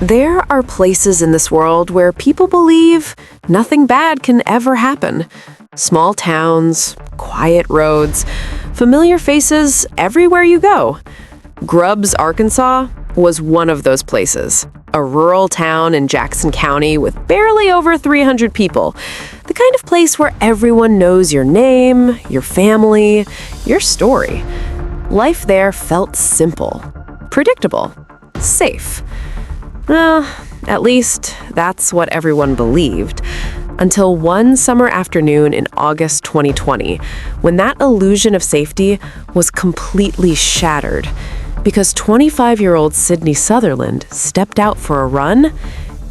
There are places in this world where people believe nothing bad can ever happen. Small towns, quiet roads, familiar faces everywhere you go. Grubbs, Arkansas was one of those places. A rural town in Jackson County with barely over 300 people. The kind of place where everyone knows your name, your family, your story. Life there felt simple, predictable, safe. Well, at least that's what everyone believed. Until one summer afternoon in August 2020, when that illusion of safety was completely shattered because 25-year-old Sydney Sutherland stepped out for a run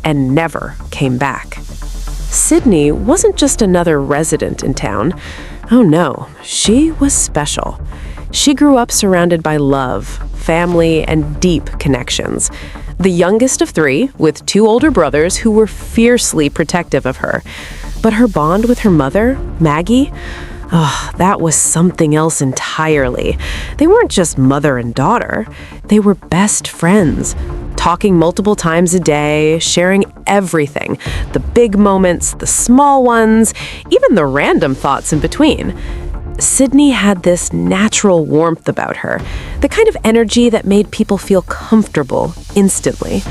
and never came back. Sydney wasn't just another resident in town. Oh no, she was special. She grew up surrounded by love, family, and deep connections. The youngest of three, with two older brothers who were fiercely protective of her. But her bond with her mother, Maggie, that was something else entirely. They weren't just mother and daughter. They were best friends, talking multiple times a day, sharing everything, the big moments, the small ones, even the random thoughts in between. Sydney had this natural warmth about her, the kind of energy that made people feel comfortable instantly.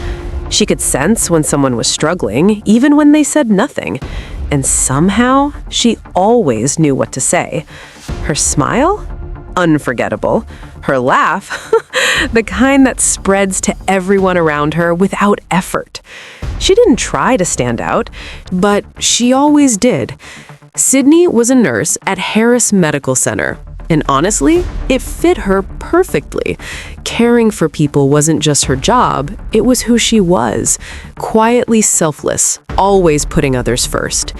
She could sense when someone was struggling, even when they said nothing. And somehow, she always knew what to say. Her smile? Unforgettable. Her laugh? The kind that spreads to everyone around her without effort. She didn't try to stand out, but she always did. Sydney was a nurse at Harris Medical Center, and honestly, it fit her perfectly. Caring for people wasn't just her job, it was who she was. Quietly selfless, always putting others first.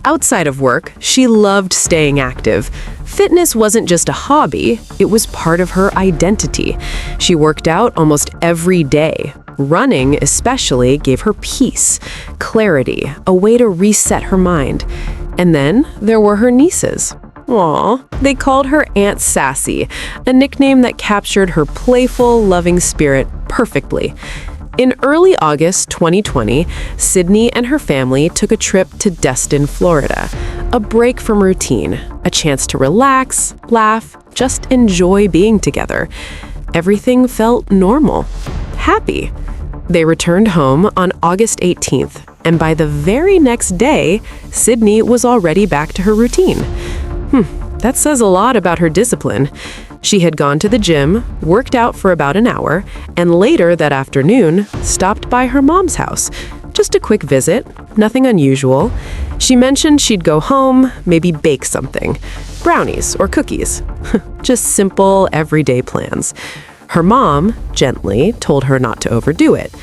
Outside of work, she loved staying active. Fitness wasn't just a hobby, it was part of her identity. She worked out almost every day. Running, especially, gave her peace, clarity, a way to reset her mind. And then there were her nieces. Aw, they called her Aunt Sassy, a nickname that captured her playful, loving spirit perfectly. In early August 2020, Sydney and her family took a trip to Destin, Florida. A break from routine, a chance to relax, laugh, just enjoy being together. Everything felt normal, happy. They returned home on August 18th, and by the very next day, Sydney was already back to her routine. That says a lot about her discipline. She had gone to the gym, worked out for about an hour, and later that afternoon, stopped by her mom's house. Just a quick visit, nothing unusual. She mentioned she'd go home, maybe bake something. Brownies or cookies. Just simple, everyday plans. Her mom, gently, told her not to overdo it,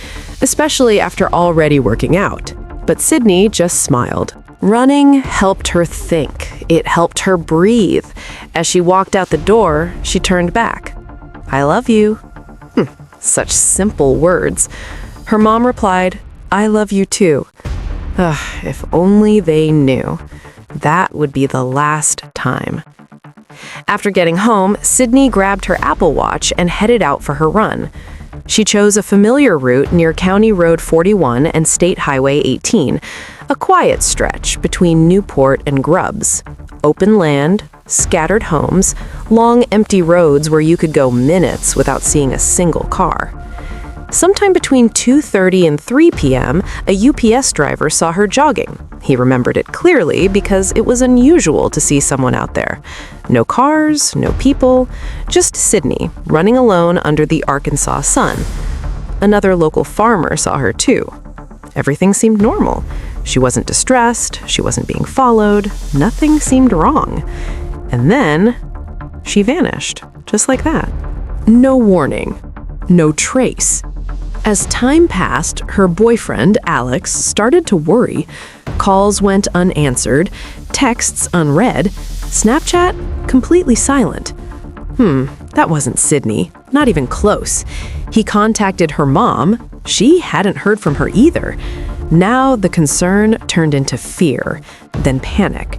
especially after already working out. But Sydney just smiled. Running helped her think. It helped her breathe. As she walked out the door, she turned back. "I love you." Such simple words. Her mom replied, "I love you too." If only they knew. That would be the last time. After getting home, Sydney grabbed her Apple Watch and headed out for her run. She chose a familiar route near County Road 41 and State Highway 18, a quiet stretch between Newport and Grubbs. Open land, scattered homes, long empty roads where you could go minutes without seeing a single car. Sometime between 2:30 and 3 p.m., a UPS driver saw her jogging. He remembered it clearly because it was unusual to see someone out there. No cars, no people, just Sydney running alone under the Arkansas sun. Another local farmer saw her too. Everything seemed normal. She wasn't distressed, she wasn't being followed, nothing seemed wrong. And then she vanished, just like that. No warning, no trace. As time passed, her boyfriend, Alex, started to worry. Calls went unanswered, texts unread, Snapchat completely silent. That wasn't Sydney, not even close. He contacted her mom. She hadn't heard from her either. Now the concern turned into fear, then panic.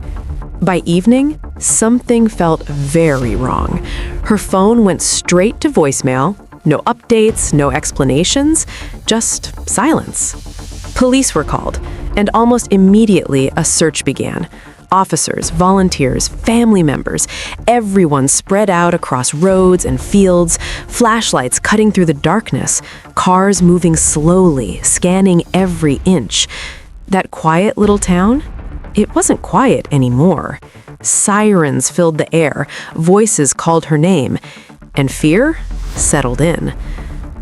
By evening, something felt very wrong. Her phone went straight to voicemail, No updates, no explanations, just silence. Police were called, and almost immediately a search began. Officers, volunteers, family members, everyone spread out across roads and fields, flashlights cutting through the darkness, cars moving slowly, scanning every inch. That quiet little town? It wasn't quiet anymore. Sirens filled the air, voices called her name, and fear settled in.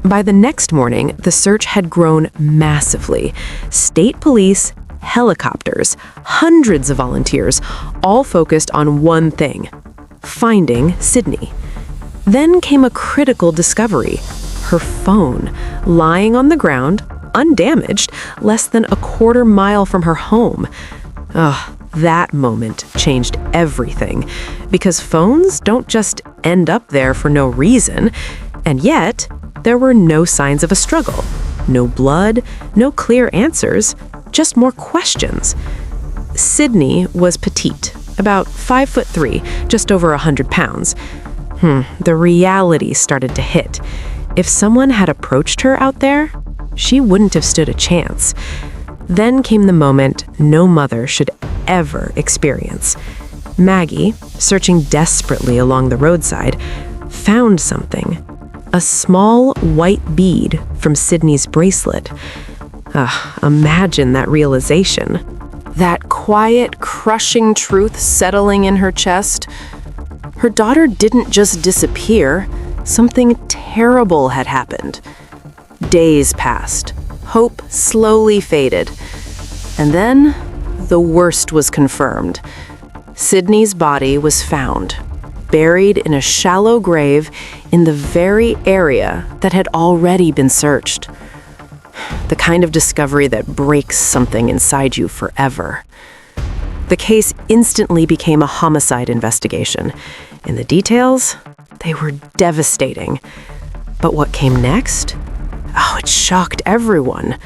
By the next morning, the search had grown massively. State police, helicopters, hundreds of volunteers, all focused on one thing: finding Sydney. Then came a critical discovery: her phone, lying on the ground, undamaged, less than a quarter mile from her home. That moment changed everything, because phones don't just end up there for no reason. And yet, there were no signs of a struggle. No blood, no clear answers, just more questions. Sydney was petite, about 5'3", just over 100 pounds. The reality started to hit. If someone had approached her out there, she wouldn't have stood a chance. Then came the moment no mother should ever experience. Maggie, searching desperately along the roadside, found something. A small white bead from Sydney's bracelet. Imagine that realization. That quiet, crushing truth settling in her chest. Her daughter didn't just disappear. Something terrible had happened. Days passed. Hope slowly faded. And then, the worst was confirmed. Sydney's body was found, buried in a shallow grave in the very area that had already been searched. The kind of discovery that breaks something inside you forever. The case instantly became a homicide investigation, and the details, they were devastating. But what came next? It shocked everyone.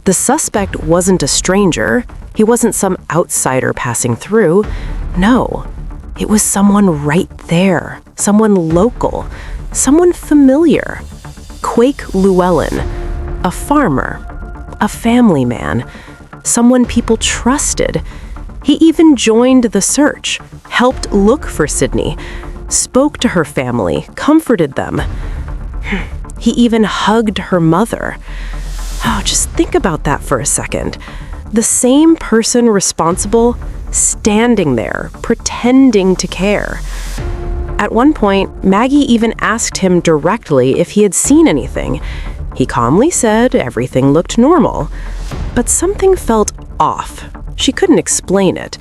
The suspect wasn't a stranger. He wasn't some outsider passing through. No, it was someone right there, someone local, someone familiar. Quake Llewellyn, a farmer, a family man, someone people trusted. He even joined the search, helped look for Sydney, spoke to her family, comforted them. He even hugged her mother. Just think about that for a second. The same person responsible, standing there, pretending to care. At one point, Maggie even asked him directly if he had seen anything. He calmly said everything looked normal. But something felt off. She couldn't explain it,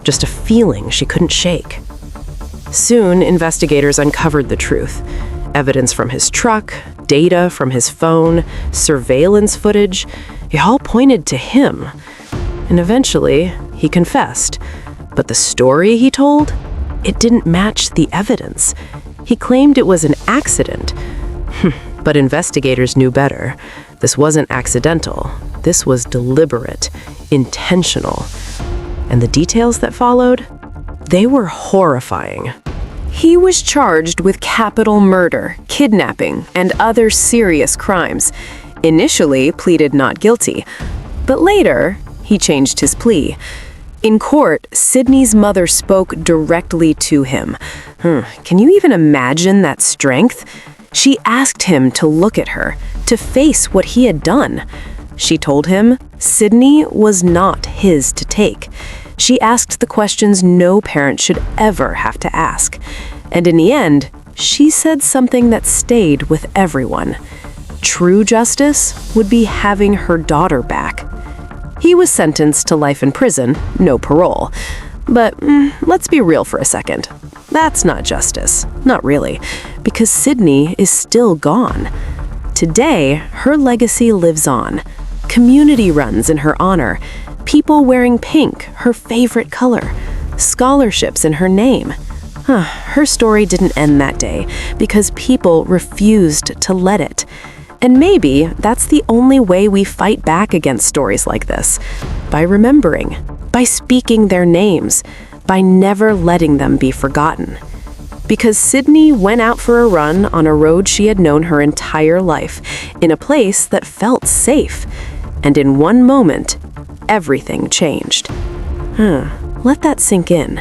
just a feeling she couldn't shake. Soon, investigators uncovered the truth. Evidence from his truck, data from his phone, surveillance footage, it all pointed to him. And eventually, he confessed. But the story he told, it didn't match the evidence. He claimed it was an accident. But investigators knew better. This wasn't accidental. This was deliberate, intentional. And the details that followed, they were horrifying. He was charged with capital murder, kidnapping, and other serious crimes. Initially pleaded not guilty, but later he changed his plea. In court, Sydney's mother spoke directly to him. Can you even imagine that strength? She asked him to look at her, to face what he had done. She told him Sydney was not his to take. She asked the questions no parent should ever have to ask. And in the end, she said something that stayed with everyone. True justice would be having her daughter back. He was sentenced to life in prison, no parole. But let's be real for a second. That's not justice. Not really. Because Sydney is still gone. Today, her legacy lives on. Community runs in her honor. People wearing pink, her favorite color. Scholarships in her name. Her story didn't end that day because people refused to let it. And maybe that's the only way we fight back against stories like this. By remembering, by speaking their names, by never letting them be forgotten. Because Sydney went out for a run on a road she had known her entire life, in a place that felt safe. And in one moment, everything changed. Let that sink in.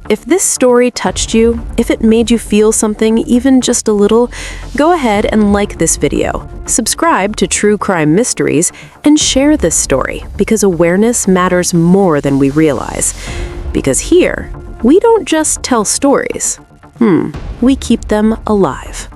If this story touched you, if it made you feel something, even just a little, go ahead and like this video, subscribe to True Crime Mysteries, and share this story, because awareness matters more than we realize. Because here, we don't just tell stories. We keep them alive.